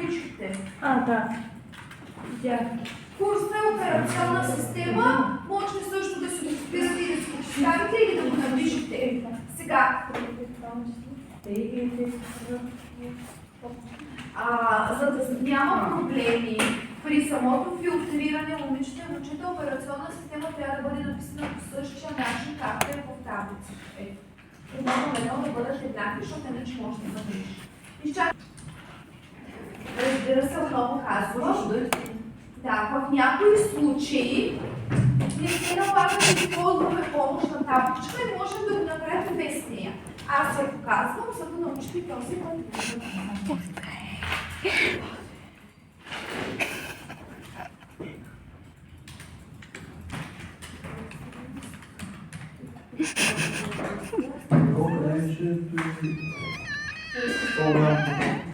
ключите. Да. Видях. Курсна операционна система можете също да си го вписате и да си го поставите или да го напишете. Сега, за да няма проблеми при самото филтриране, момичета и момчета, операционна система трябва да бъде написана по същия начин, както е в таблиците. Едно да бъдат еднакви, защото иначе може да бъдеш. Разбира се, отново казвам, да, в някои случаи не се налага да използваме помощна табличка и можем да го направим без нея. Аз я показвам, за да научите този път. Колко време ще е